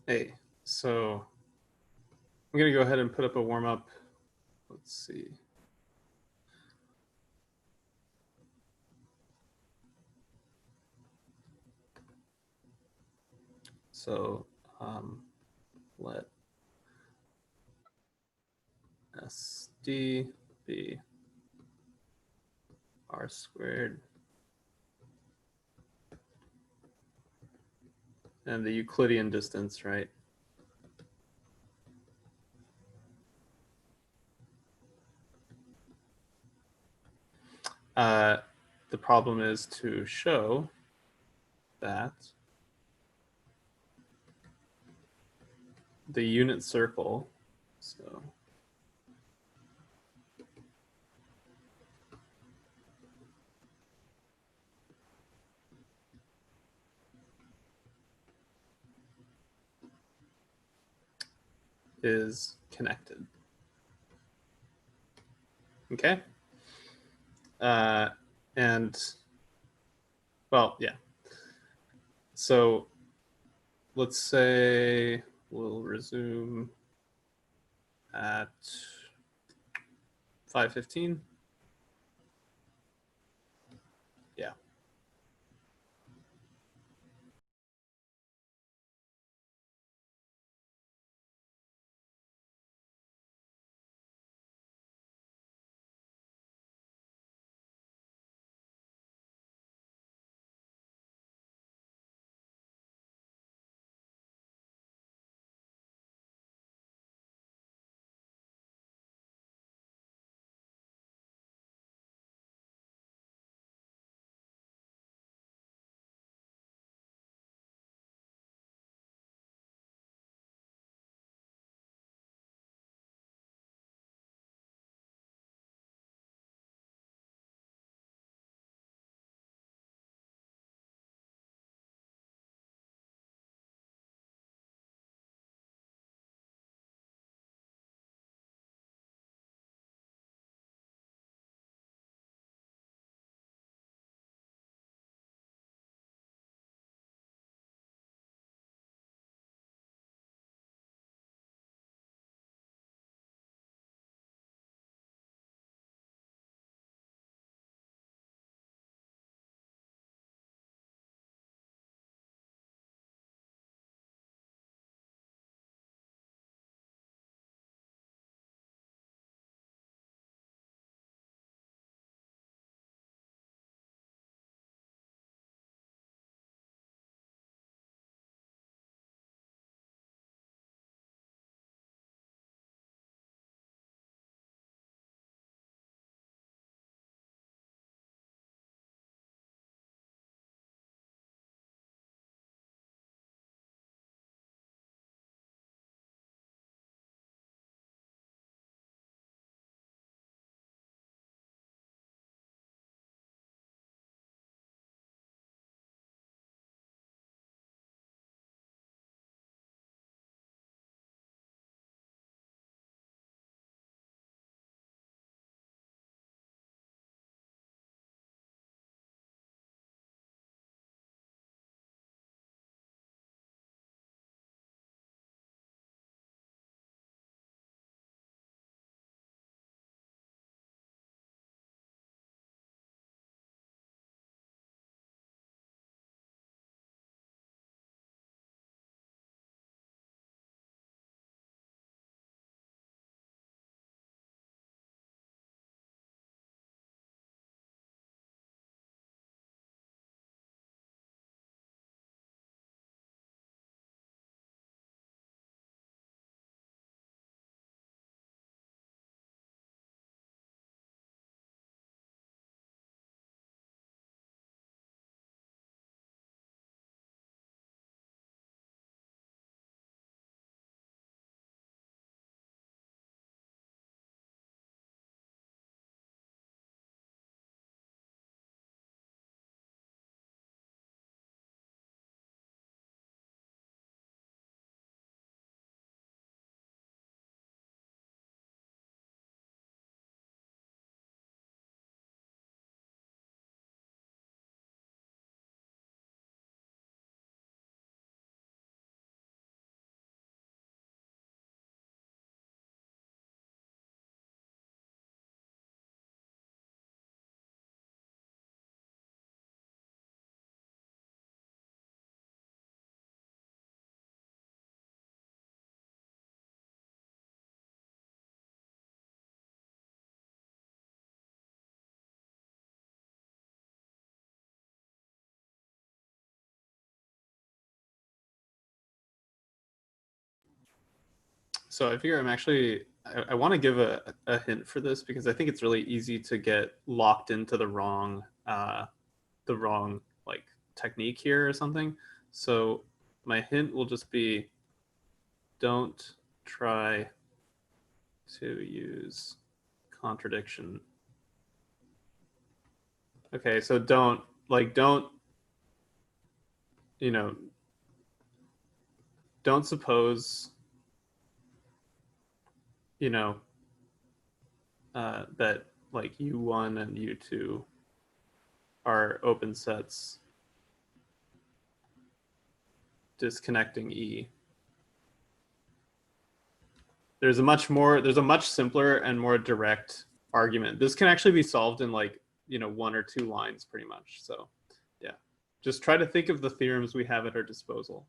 Hey, so I'm gonna go ahead and put up a warm up. Let's see. So let SD be R squared. And the Euclidean distance, right? Uh, the problem is to show that the unit circle, so is connected. Okay. And well, yeah. So let's say we'll resume at 5:15. Yeah. So I figure I want to give a hint for this because I think it's really easy to get locked into the wrong like technique here or something. So my hint will just be, don't try to use contradiction. Okay, so don't, you know, don't suppose, you know, that like U1 and U2 are open sets disconnecting E. There's a much simpler and more direct argument. This can actually be solved in like, 1 or 2 lines pretty much. So yeah, just try to think of the theorems we have at our disposal.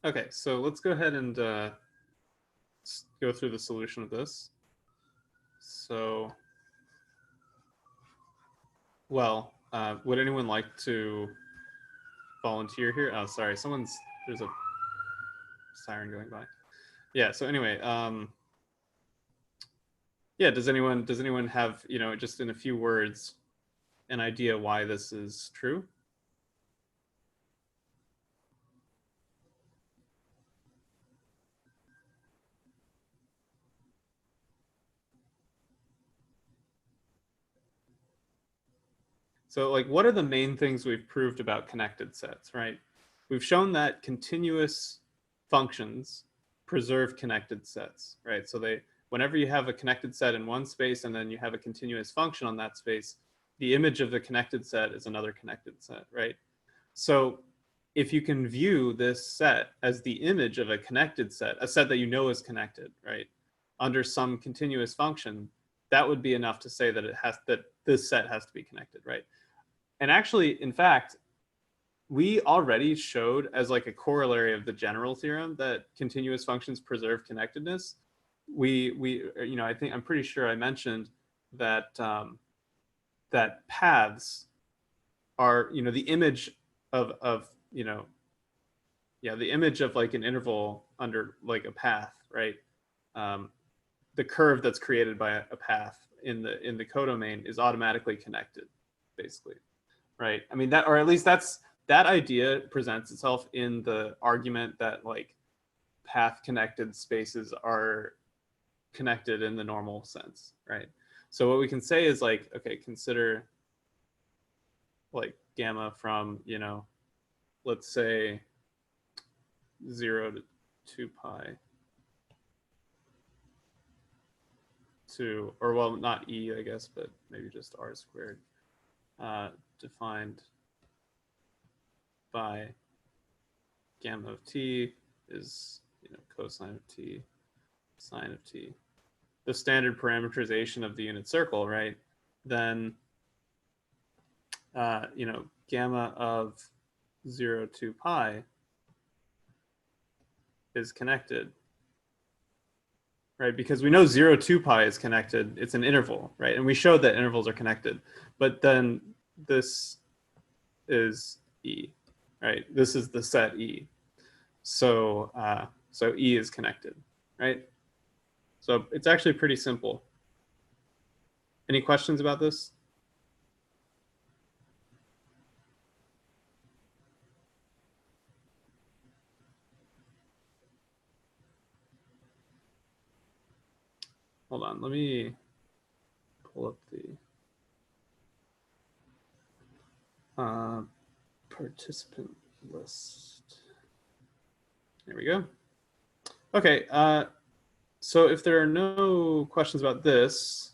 Okay, so let's go ahead and go through the solution of this. So, well, would anyone like to volunteer here? Oh, sorry, there's a siren going by. Yeah, so anyway, yeah, does anyone have, just in a few words, an idea why this is true? So like, what are the main things we've proved about connected sets, right? We've shown that continuous functions preserve connected sets, right? So whenever you have a connected set in one space and then you have a continuous function on that space, the image of the connected set is another connected set, right? So if you can view this set as the image of a connected set, a set that you know is connected, right, under some continuous function, that would be enough to say that this set has to be connected, right? And actually, in fact, we already showed as like a corollary of the general theorem that continuous functions preserve connectedness. I'm pretty sure I mentioned that that paths are, you know, the image of you know, yeah, the image of like an interval under like a path, right? Um, the curve that's created by a path in the codomain is automatically connected, basically, right? I mean that, or at least that idea presents itself in the argument that like path connected spaces are connected in the normal sense, right? So what we can say is like, okay, consider like gamma from, you know, let's say 0 to 2 pi to, or well, not e, I guess, but maybe just r squared, defined by gamma of t is, you know, cosine of t, sine of t, the standard parameterization of the unit circle, right? Then, you know, gamma of 0 to pi is connected, right? Because we know 0 to pi is connected. It's an interval, right? And we showed that intervals are connected. But then this is E, right? This is the set E. So, so E is connected, right? So it's actually pretty simple. Any questions about this? Hold on, let me pull up the participant list. There we go. Okay, so if there are no questions about this,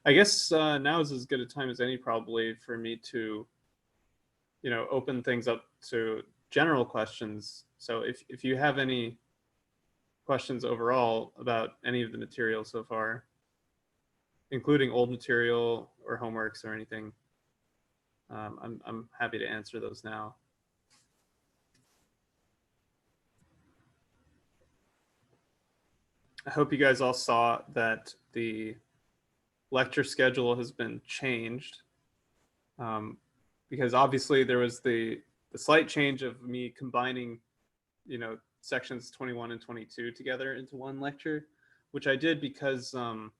I guess now is as good a time as any probably for me to, you know, open things up to general questions. So if you have any questions overall about any of the material so far, including old material or homeworks or anything, I'm happy to answer those now. I hope you guys all saw that the lecture schedule has been changed, because obviously there was the slight change of me combining, you know, sections 21 and 22 together into one lecture, which I did because the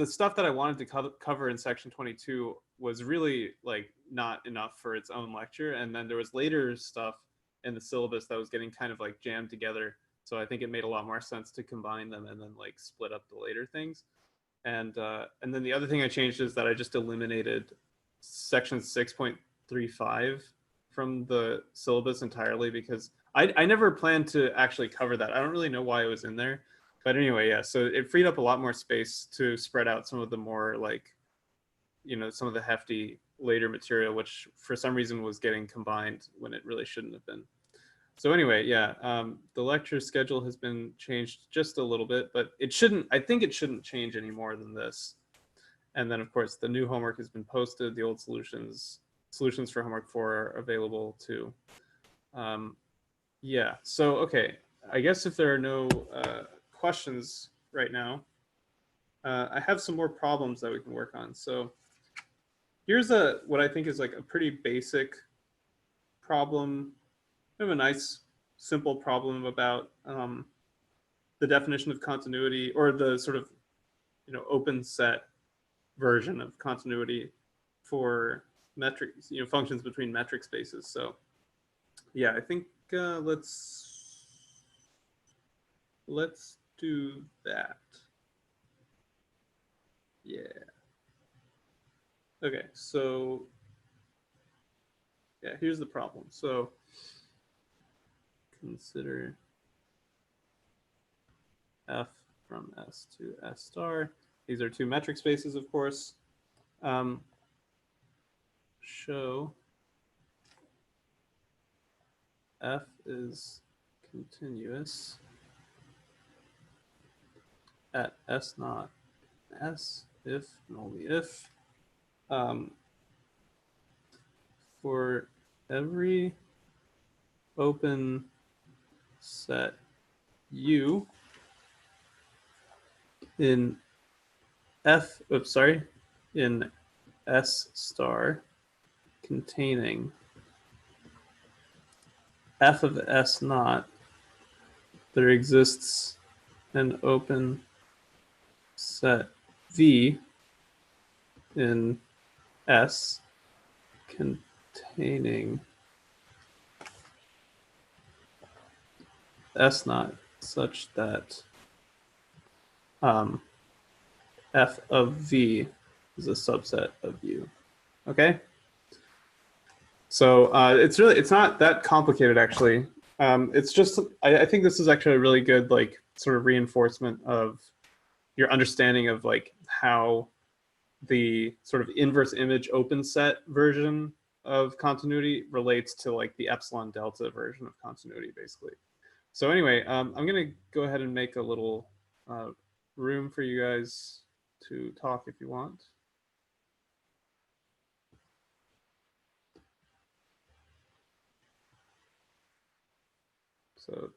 stuff that I wanted to cover in section 22 was really like not enough for its own lecture. And then there was later stuff in the syllabus that was getting kind of like jammed together. So I think it made a lot more sense to combine them and then like split up the later things. And then the other thing I changed is that I just eliminated section 6.35 from the syllabus entirely because I never planned to actually cover that. I don't really know why it was in there. But anyway, yeah, so it freed up a lot more space to spread out some of the more like, you know, some of the hefty later material, which for some reason was getting combined when it really shouldn't have been. So anyway, yeah, the lecture schedule has been changed just a little bit, but it shouldn't, I think it shouldn't change any more than this. And then of course the new homework has been posted, the old solutions for homework 4 are available too. Yeah, so okay, I guess if there are no questions right now, I have some more problems that we can work on. So here's what I think is like a pretty basic problem. We have a nice, simple problem about the definition of continuity, or the sort of, you know, open set version of continuity for metric, you know, functions between metric spaces. So yeah, I think let's do that. Yeah. Okay, so yeah, here's the problem. So consider f from S to S star. These are two metric spaces, of course. Show f is continuous at S naught S if and only if for every open set U in in S star containing f of S naught, there exists an open set V in S containing S naught such that f of V is a subset of U. Okay? So it's not that complicated actually. It's just I think this is actually a really good like sort of reinforcement of your understanding of like how the sort of inverse image open set version of continuity relates to like the epsilon delta version of continuity basically. So anyway, I'm gonna go ahead and make a little room for you guys to talk if you want. So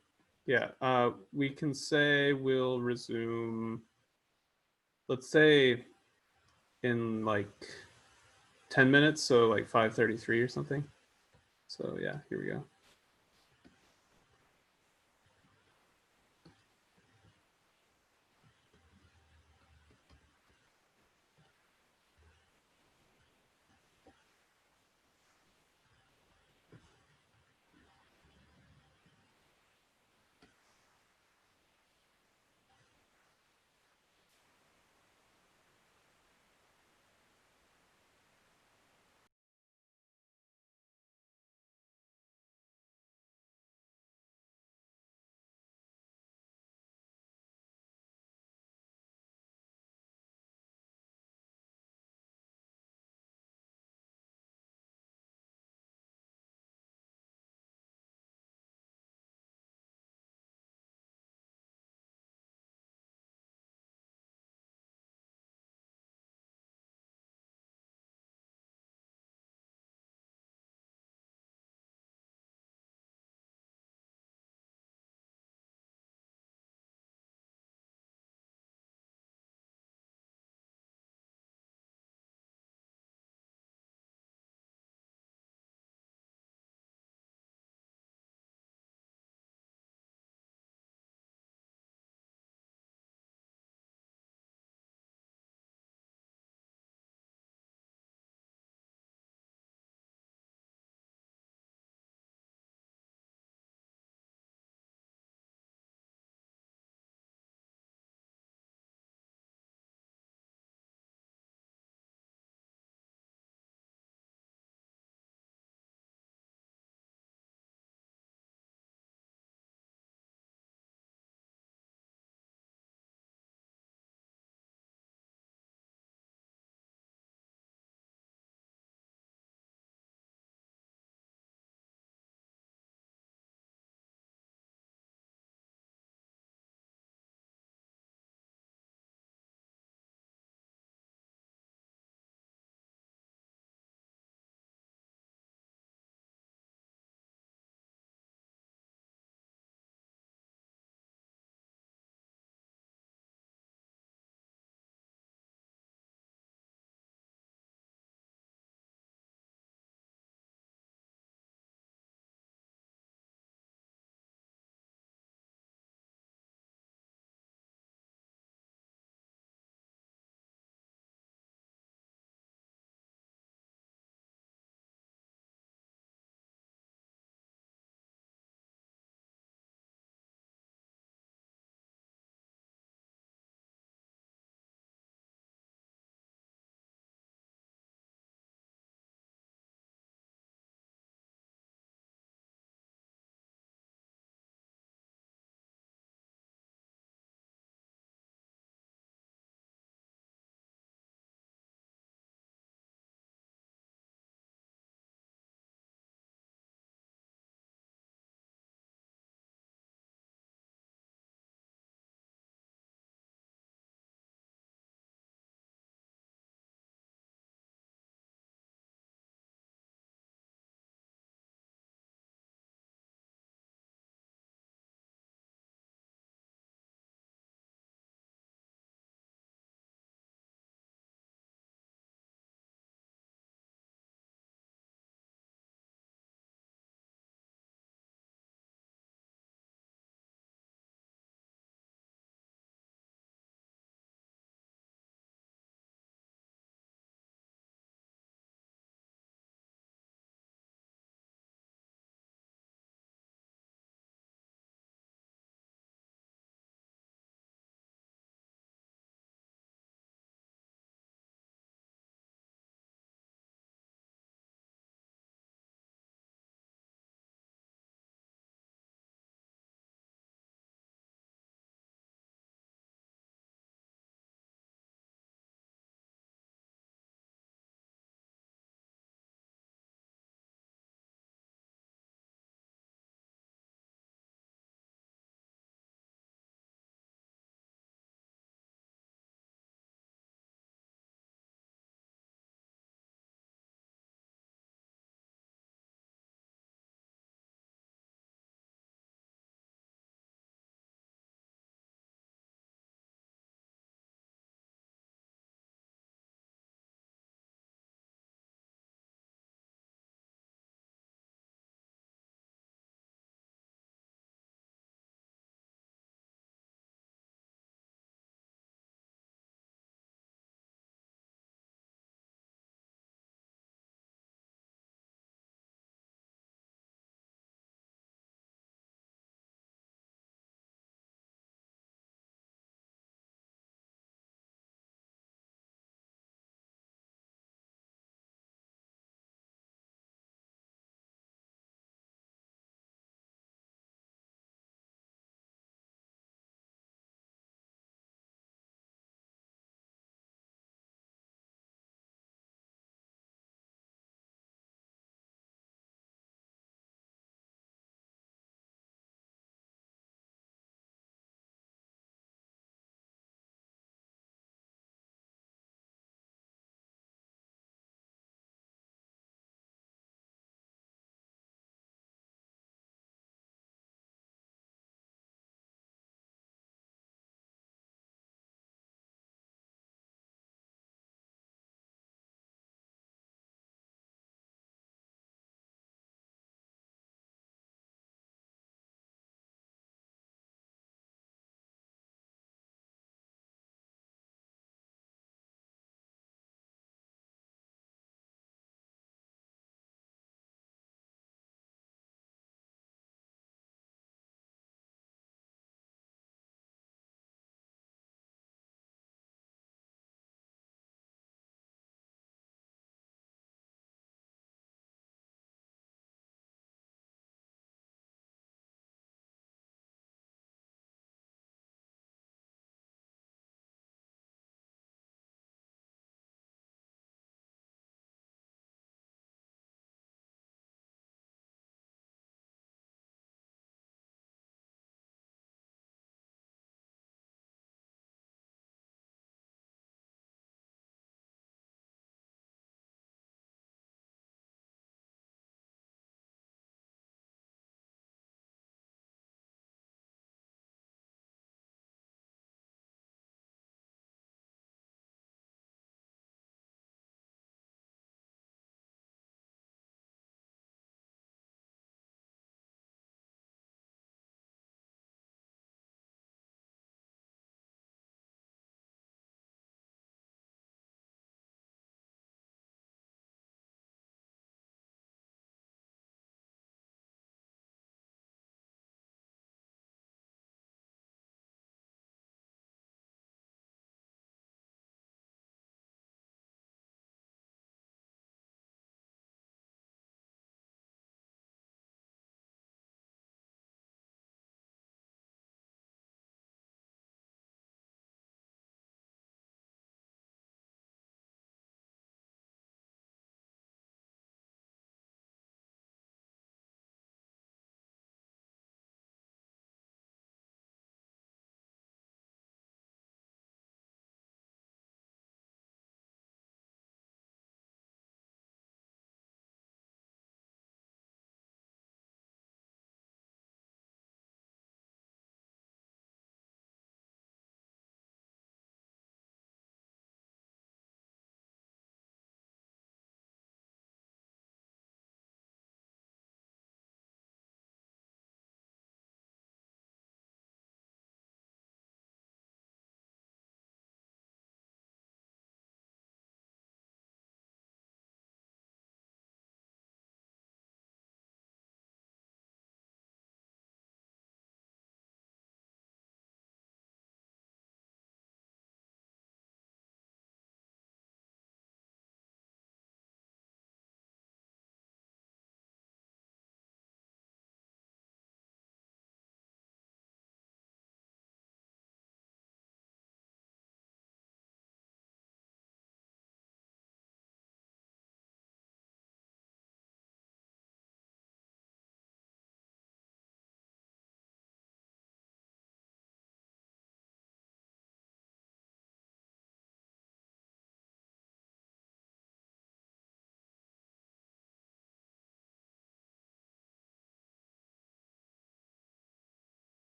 yeah, we can say we'll resume, let's say in like 10 minutes, so like 5:33 or something. So yeah, here we go.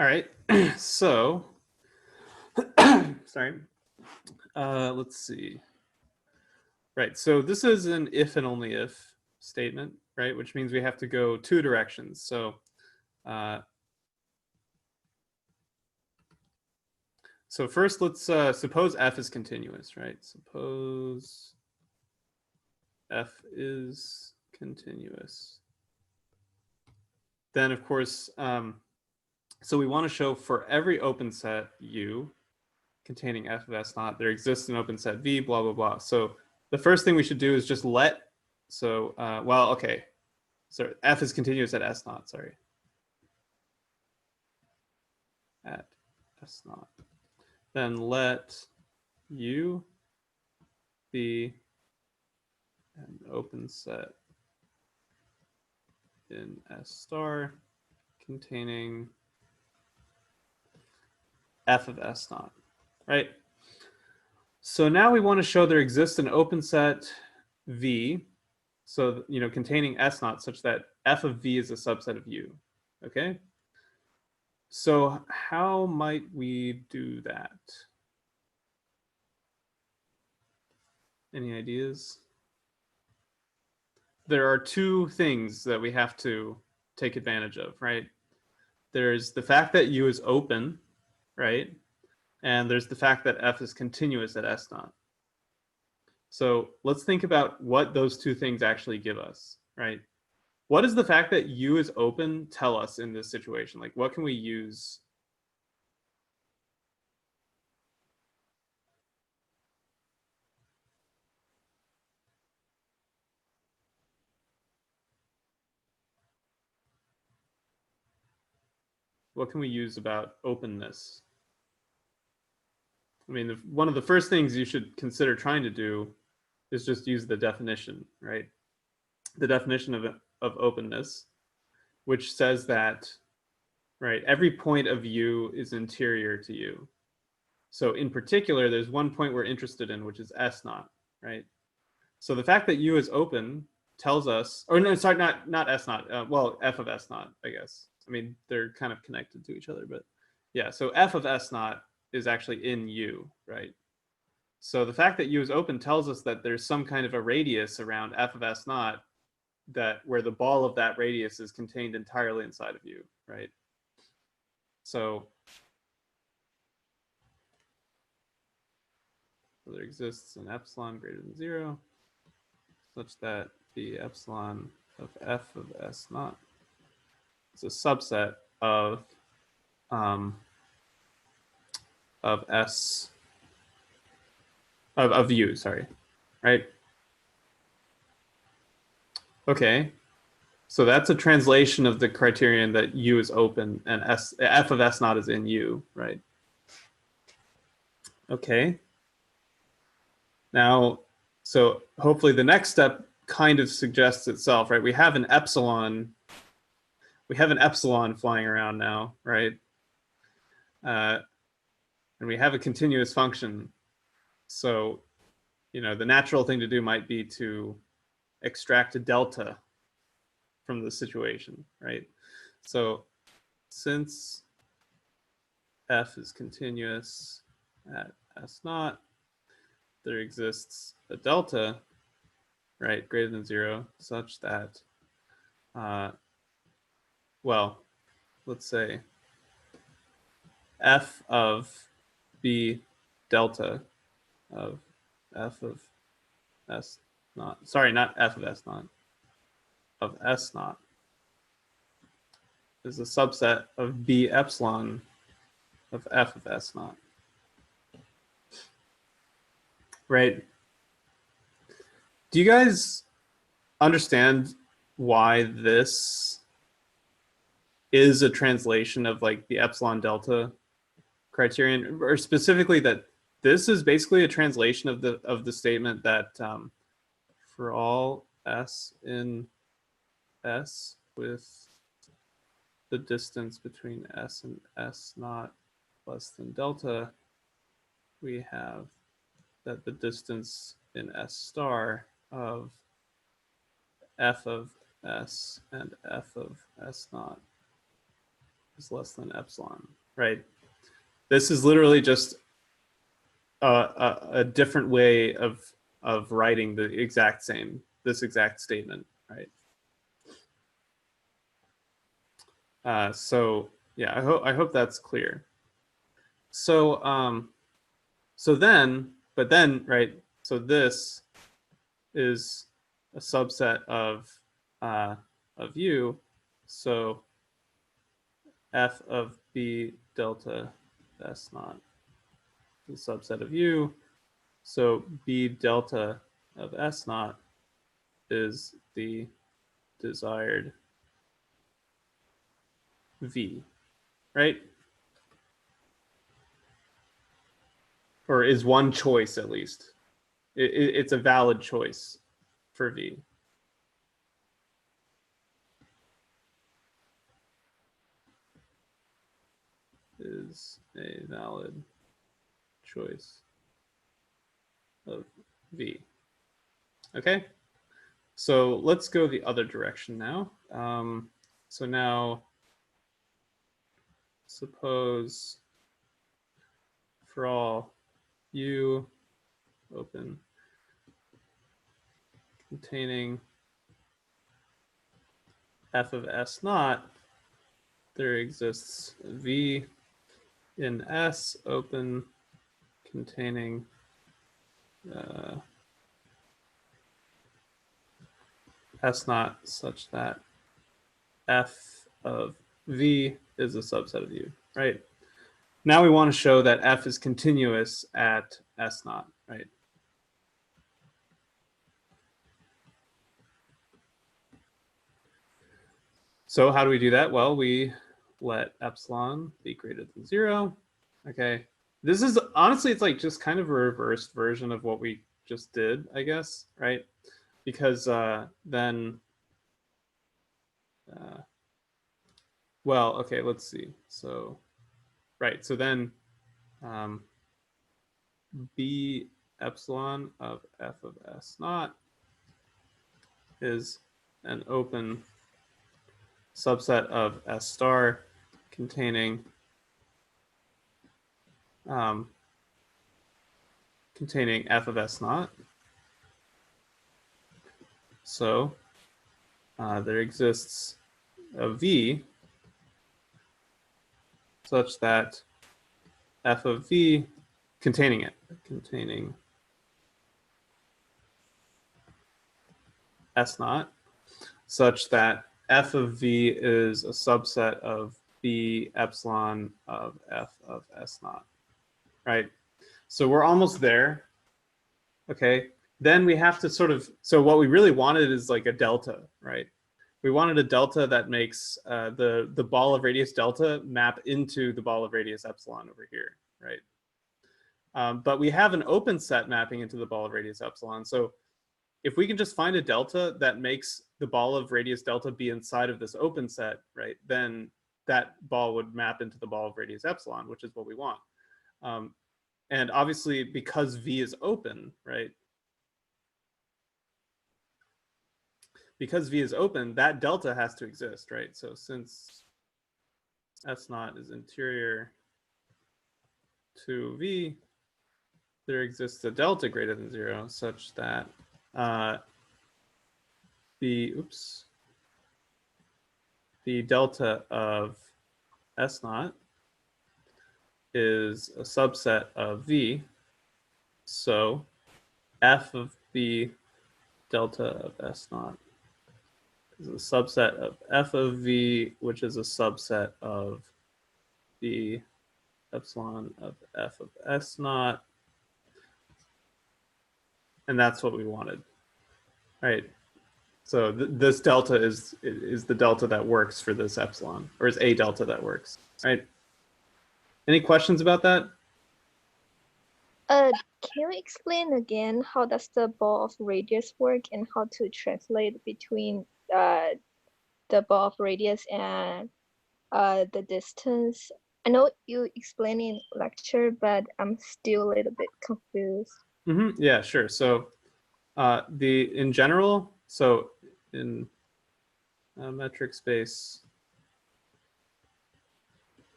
All right. So, sorry. Let's see. Right. So this is an if and only if statement, right? Which means we have to go two directions. Uh, so first, let's suppose f is continuous, right? Suppose f is continuous. Then, of course, so we want to show for every open set U containing f of s naught, there exists an open set V, blah, blah, blah. So the first thing we should do is just let, so, well, okay. So f is continuous at s naught, sorry. At s naught. Then let U be an open set in S star containing f of s naught, right? So now we want to show there exists an open set V, so containing s naught, such that f of V is a subset of U. Okay. So how might we do that? Any ideas? There are two things that we have to take advantage of, right? There's the fact that U is open, right? And there's the fact that f is continuous at s naught. So let's think about what those two things actually give us, right? What does the fact that U is open tell us in this situation? Like, what can we use? What can we use about openness? I mean, one of the first things you should consider trying to do is just use the definition, right? The definition of openness, which says that, right, every point of U is interior to U. So in particular, there's one point we're interested in, which is S naught, right? So the fact that U is open tells us, or no, sorry, not S naught, well, F of S naught, I guess. I mean, they're kind of connected to each other, but yeah, so F of S naught is actually in U, right? So the fact that U is open tells us that there's some kind of a radius around F of S naught that where the ball of that radius is contained entirely inside of U, right? So there exists an epsilon greater than 0 such that the epsilon of f of s naught is a subset of s of U, sorry, right? Okay, so that's a translation of the criterion that U is open and f of s naught is in U, right? Okay. Now, so hopefully the next step kind of suggests itself, right? We have an epsilon flying around now, right? And we have a continuous function. So, the natural thing to do might be to extract a delta from the situation, right? So since f is continuous at s naught, there exists a delta, right, greater than 0, such that, well, let's say f of b delta of f of s naught, sorry, not f of s naught, of s naught is a subset of b epsilon of f of s naught, right? Do you guys understand why this is a translation of like the epsilon delta criterion, or specifically that this is basically a translation of the statement that for all s in S with the distance between S and S naught less than delta, we have that the distance in S star of f of S and f of S naught is less than epsilon, right? This is literally just a different way of writing the exact same, this exact statement, right? So yeah, I hope that's clear. So so then, but then, right? So this is a subset of U. So f of b delta s naught is a subset of U. So b delta of s naught is the desired v, right? Or is one choice at least. It's a valid choice for v. Is a valid choice of v. Okay, so let's go the other direction now. So now suppose for all U open containing f of s naught, there exists v in S open containing S naught such that f of v is a subset of U, right? Now we want to show that f is continuous at S naught, right? So how do we do that? Well, we let epsilon be greater than 0. Okay. This is honestly, it's like just kind of a reversed version of what we just did, I guess, right? Because then, well, okay, let's see. So, right. So then b epsilon of f of s naught is an open subset of S star containing containing f of s naught. So there exists a v such that f of v containing s naught such that f of v is a subset of b epsilon of f of s naught, right? So we're almost there. Okay, then we have to sort of, so what we really wanted is like a delta, right? We wanted a delta that makes the ball of radius delta map into the ball of radius epsilon over here, right? But we have an open set mapping into the ball of radius epsilon. So if we can just find a delta that makes the ball of radius delta be inside of this open set, right, then that ball would map into the ball of radius epsilon, which is what we want. And obviously, because V is open, right? Because V is open, that delta has to exist, right? So since S naught is interior to V, there exists a delta greater than 0 such that the delta of S naught is a subset of V. So f of B delta of S naught is a subset of f of V, which is a subset of the epsilon of f of S naught. And that's what we wanted, right? So this delta is the delta that works for this epsilon, or is a delta that works, right? Any questions about that? Can you explain again how does the ball of radius work and how to translate between the ball of radius and the distance? I know you explained in lecture, but I'm still a little bit confused. Yeah, sure. So in general, so in metric space,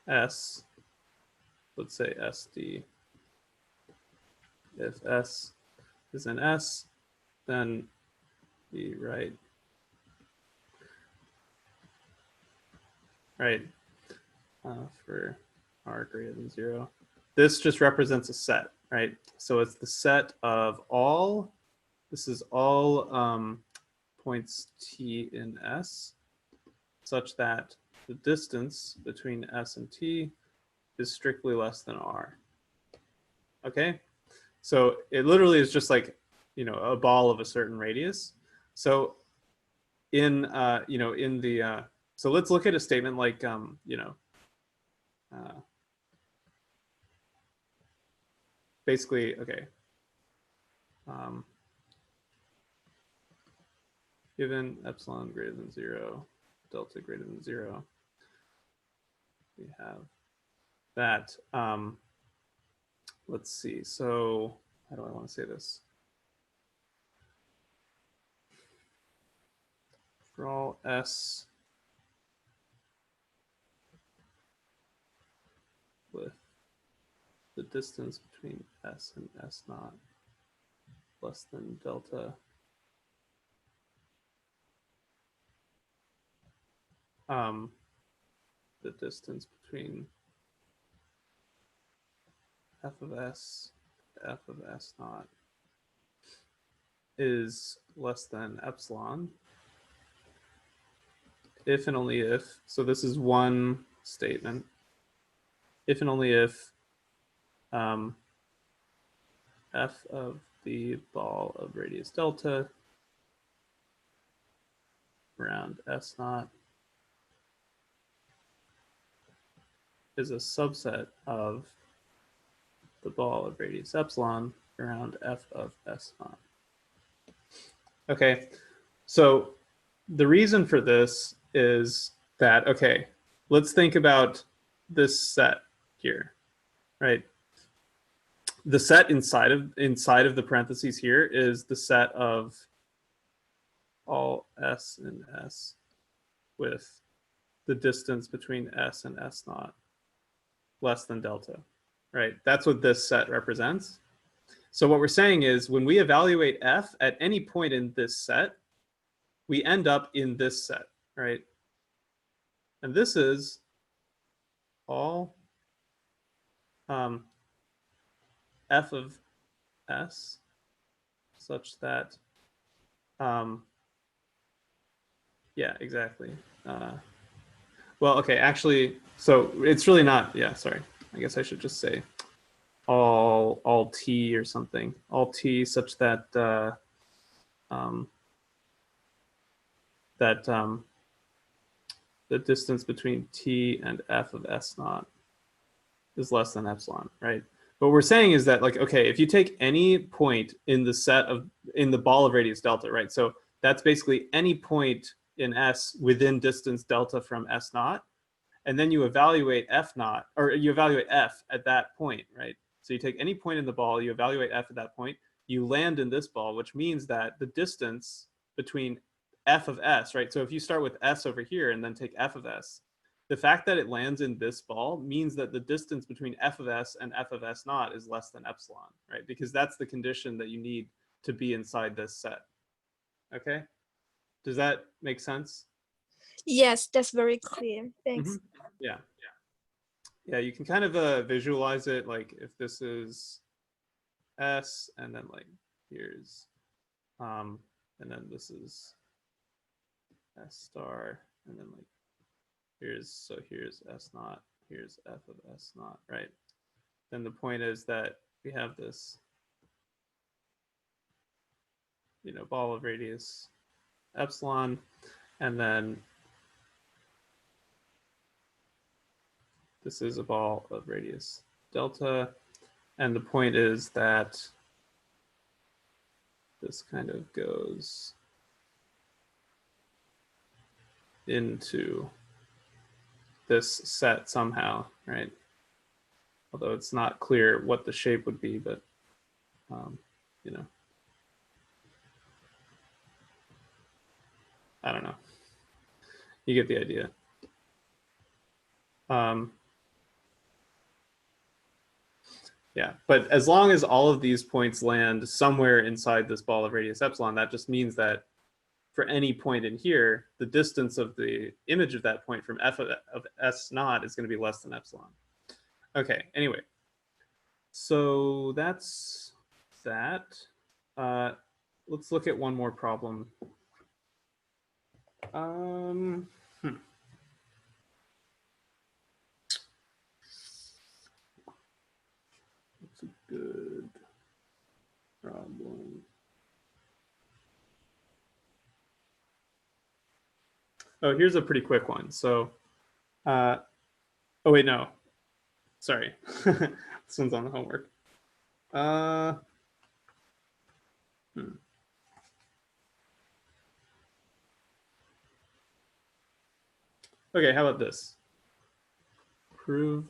S, let's say SD. If S is an S, then we write, for R greater than 0. This just represents a set, right? So it's the set of all, this is all points T in S, such that the distance between S and T is strictly less than R. Okay? So it literally is just like, a ball of a certain radius. So in, in the, so let's look at a statement like, basically, okay. Given epsilon greater than 0, delta greater than 0, we have that. Let's see. So how do I want to say this? For all S with the distance between S and S naught less than delta, the distance between F of S, F of S naught is less than epsilon. If and only if, so this is one statement. If and only if F of the ball of radius delta around S naught is a subset of the ball of radius epsilon around F of S naught. Okay, so the reason for this is that, okay, let's think about this set here, right? The set inside of the parentheses here is the set of all S and S with the distance between S and S naught less than delta, right? That's what this set represents. So what we're saying is when we evaluate F at any point in this set, we end up in this set, right? And this is all F of S such that, yeah, exactly. Well, okay, actually, so it's really not, yeah, sorry. I guess I should just say all T or something, all T such that, the distance between T and F of S naught is less than epsilon, right? What we're saying is that, like, okay, if you take any point in the set of, in the ball of radius delta, right? So that's basically any point in S within distance delta from S naught, and then you evaluate F naught, or you evaluate F at that point, right? So you take any point in the ball, you evaluate F at that point, you land in this ball, which means that the distance between F of S, right? So if you start with S over here and then take F of S, the fact that it lands in this ball means that the distance between F of S and F of S naught is less than epsilon, right? Because that's the condition that you need to be inside this set. Okay? Does that make sense? Yes, that's very clear. Thanks. Yeah. Yeah, you can kind of visualize it like if this is S and then like here's, and then this is S star, and then like here's S naught, here's F of S naught, right? Then the point is that we have this, ball of radius epsilon, and then this is a ball of radius delta, and the point is that this kind of goes into this set somehow, right? Although it's not clear what the shape would be, but I don't know. You get the idea. Yeah, but as long as all of these points land somewhere inside this ball of radius epsilon, that just means that for any point in here, the distance of the image of that point from f of s naught is going to be less than epsilon. Okay, anyway. So that's that. Let's look at one more problem. Um, hmm. That's a good problem. Oh, here's a pretty quick one. So, oh wait, no, sorry, this one's on the homework. Hmm. Okay, how about this? Prove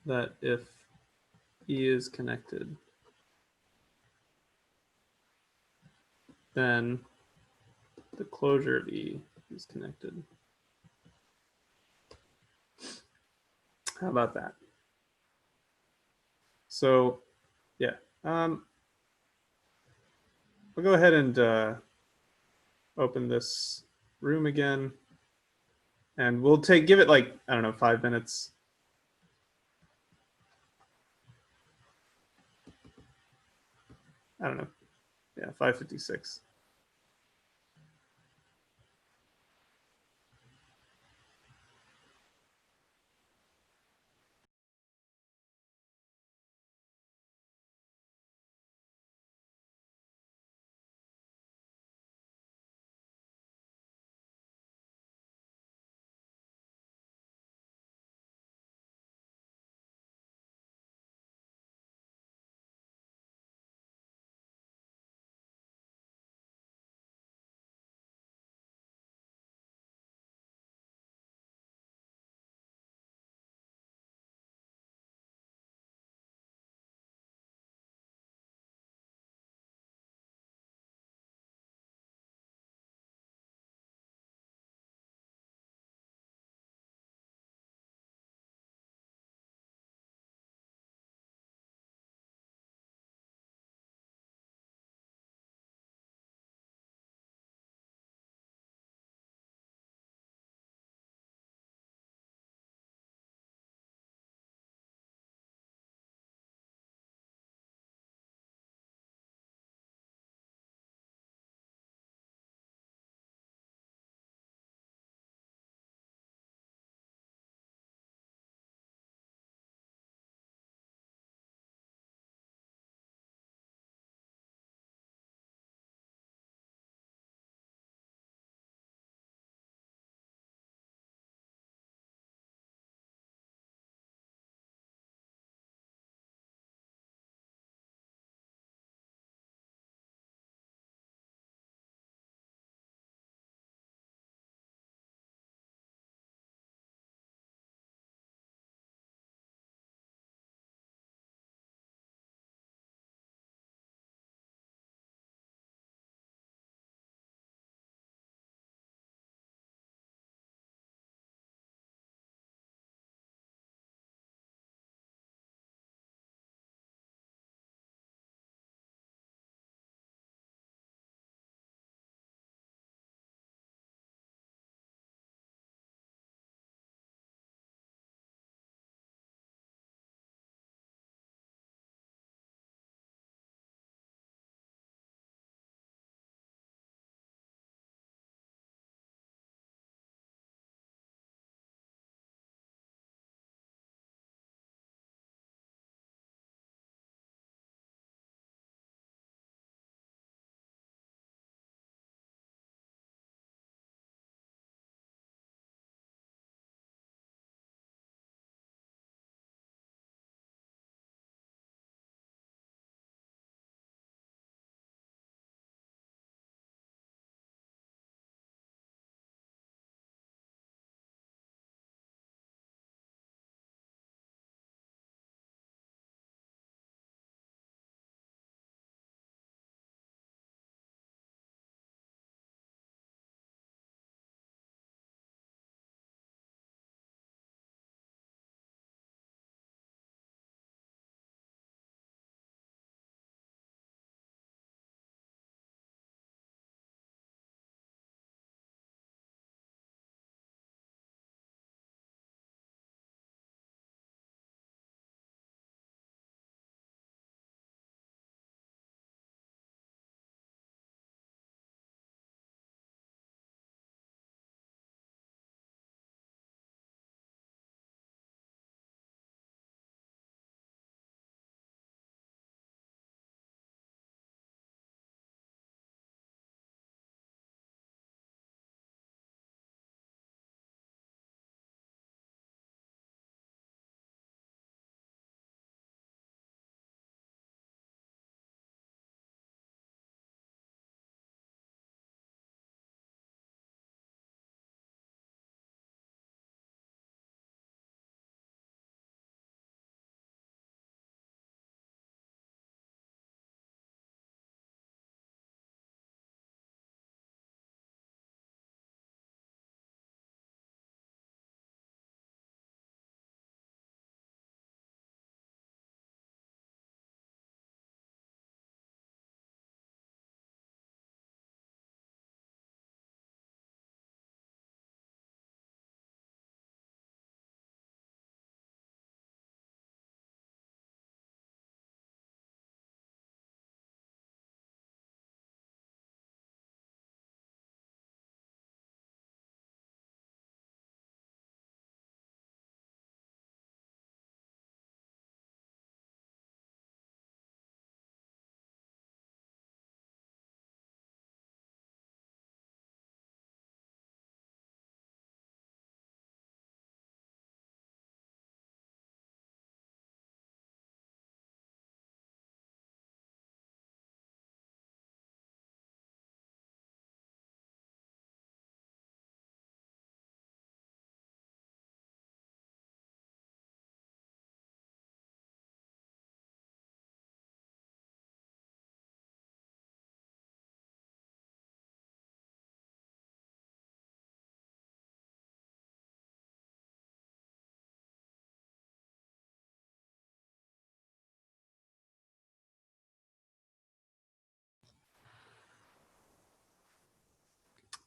that if E is connected, then the closure of E is connected. How about that? So, yeah, I'll go ahead and open this room again, and we'll give it like, I don't know, 5 minutes. I don't know. Yeah, 5:56.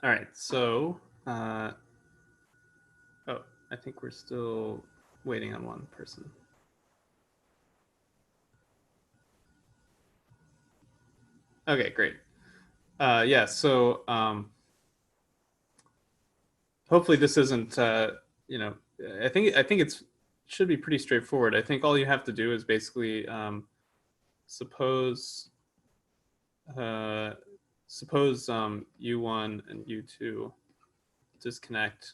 All right, so, oh, I think we're still waiting on one person. Okay, great. Yeah, so hopefully this isn't, you know, I think it's should be pretty straightforward. I think all you have to do is basically suppose suppose U1 and U2 disconnect.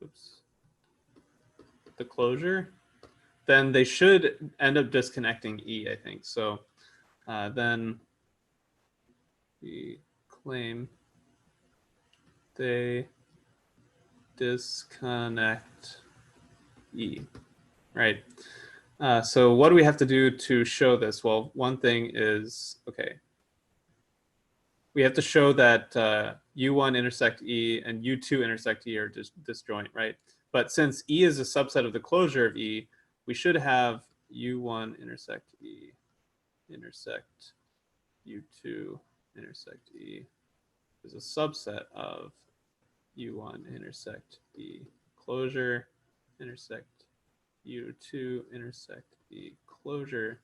Oops. The closure, then they should end up disconnecting E, I think. So then we claim they disconnect E, right? So what do we have to do to show this? Well, one thing is, okay, we have to show that U1 intersect E and U2 intersect E are disjoint, right? But since E is a subset of the closure of E, we should have U1 intersect E intersect U2 intersect E is a subset of U1 intersect E closure intersect U2 intersect E closure,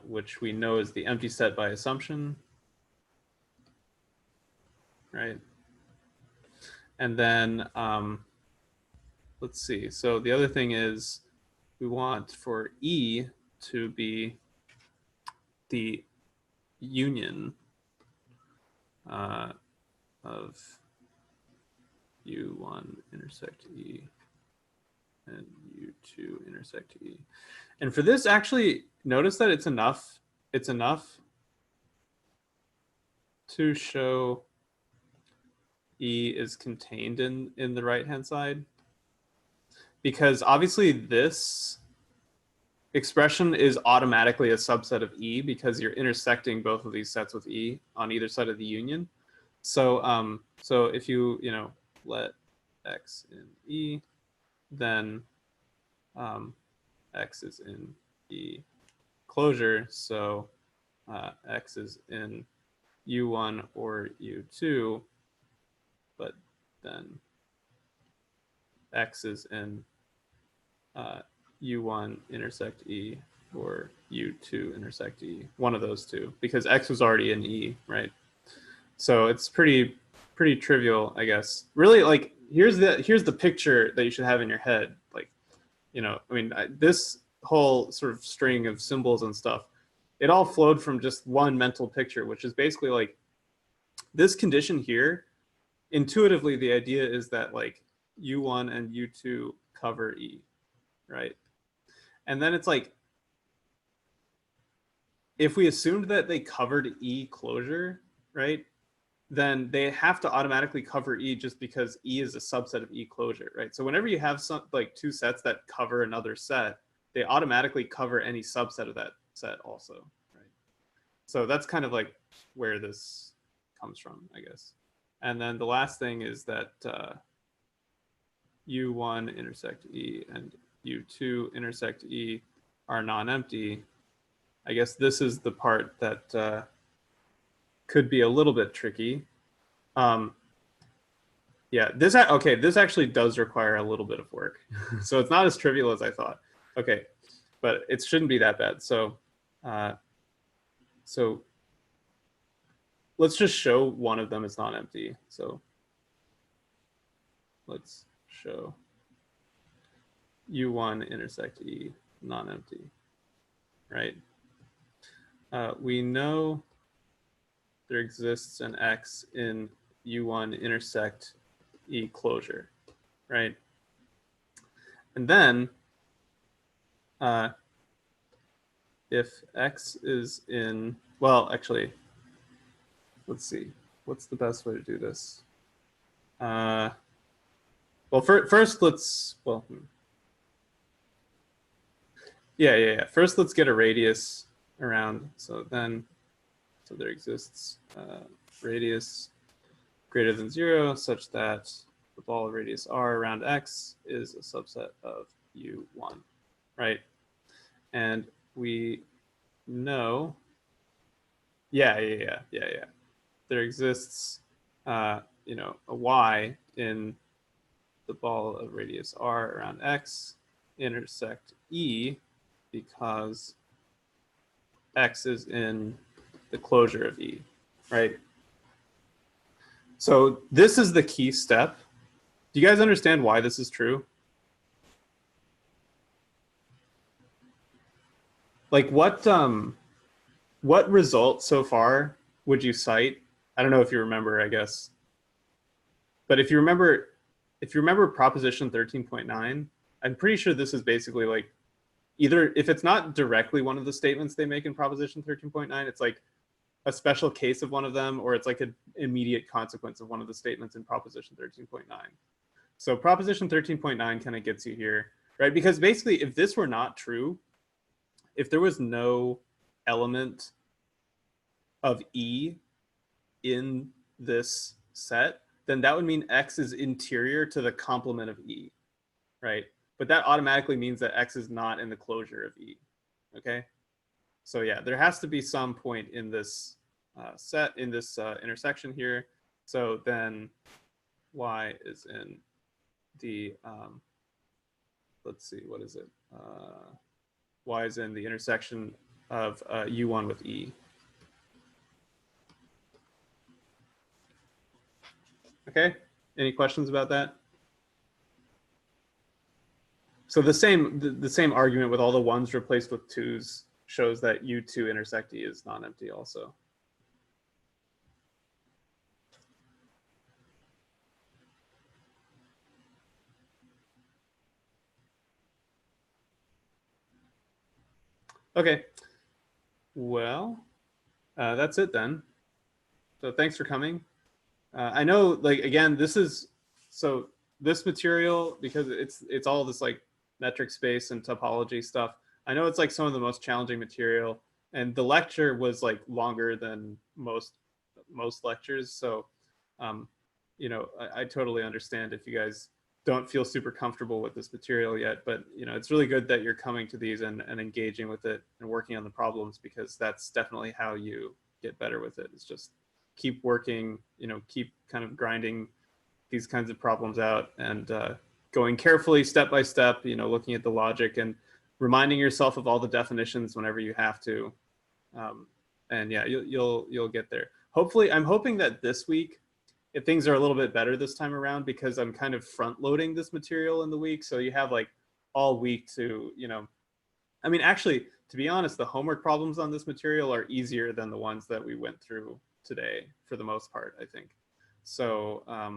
which we know is the empty set by assumption, right? And then let's see. So the other thing is we want for E to be the union of U1 intersect E and U2 intersect E. And for this, actually, notice that it's enough. It's enough to show E is contained in the right-hand side. Because obviously this expression is automatically a subset of E because you're intersecting both of these sets with E on either side of the union. So so if you let X in E, then X is in E closure. So X is in U1 or U2, but then X is in U1 intersect E or U2 intersect E, one of those two, because X was already in E, right? So it's pretty trivial, I guess. Really, like here's the picture that you should have in your head. Like, I mean, this whole sort of string of symbols and stuff, it all flowed from just one mental picture, which is basically like this condition here. Intuitively, the idea is that like U1 and U2 cover E, right? And then it's like, if we assumed that they covered E closure, right, then they have to automatically cover E just because E is a subset of E closure, right? So whenever you have some like two sets that cover another set, they automatically cover any subset of that set also, right? So that's kind of like where this comes from, I guess. And then the last thing is that U1 intersect E and U2 intersect E are non-empty. I guess this is the part that could be a little bit tricky. Yeah, this actually does require a little bit of work. So it's not as trivial as I thought. Okay, but it shouldn't be that bad. So so let's just show one of them is non-empty. So let's show U1 intersect E non-empty, right? We know there exists an X in U1 intersect E closure, right? And then if X is in, well, actually, let's see, what's the best way to do this? Well, first let's, well, yeah. First, let's get a radius around. So there exists radius greater than 0 such that the ball of radius r around X is a subset of U1, right? And we know, yeah. There exists you know, a y in the ball of radius r around x intersect E because x is in the closure of E, right? So this is the key step. Do you guys understand why this is true? Like what result so far would you cite? I don't know if you remember, I guess. But if you remember proposition 13.9, I'm pretty sure this is basically like either, if it's not directly one of the statements they make in proposition 13.9, it's like a special case of one of them, or it's like an immediate consequence of one of the statements in proposition 13.9. So proposition 13.9 kind of gets you here, right? Because basically if this were not true, if there was no element of E in this set, then that would mean X is interior to the complement of E, right? But that automatically means that X is not in the closure of E, okay? So yeah, there has to be some point in this set, in this intersection here. So then Y is in the, let's see, what is it? Y is in the intersection of U1 with E. Okay, any questions about that? So the same argument with all the ones replaced with twos shows that U2 intersect E is non-empty also. Okay, well, that's it then. So thanks for coming. I know, like, again, this material, because it's all this like metric space and topology stuff. I know it's like some of the most challenging material, and the lecture was like longer than most lectures. So, you know, I totally understand if you guys don't feel super comfortable with this material yet, but you know, it's really good that you're coming to these and engaging with it and working on the problems, because that's definitely how you get better with it. It's just keep working, you know, keep kind of grinding these kinds of problems out and going carefully step by step, you know, looking at the logic and reminding yourself of all the definitions whenever you have to. And yeah, you'll get there. Hopefully, I'm hoping that this week, if things are a little bit better this time around, because I'm kind of front loading this material in the week. So you have like all week to, you know, I mean, actually, to be honest, the homework problems on this material are easier than the ones that we went through today for the most part, I think. So, I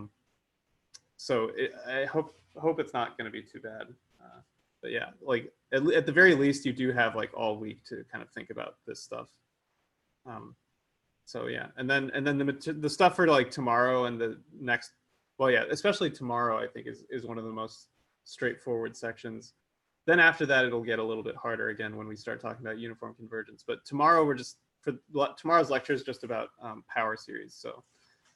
hope it's not going to be too bad. But yeah, like at the very least, you do have like all week to kind of think about this stuff. So yeah, and then the stuff for like tomorrow and the next, well, yeah, especially tomorrow, I think is one of the most straightforward sections. Then after that, it'll get a little bit harder again when we start talking about uniform convergence. But tomorrow, tomorrow's lecture is just about power series. So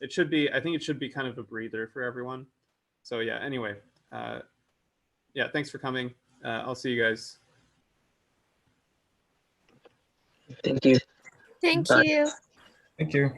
it should be, I think it should be kind of a breather for everyone. So yeah, anyway, yeah, thanks for coming. I'll see you guys. Thank you. Thank Bye. you. Thank you.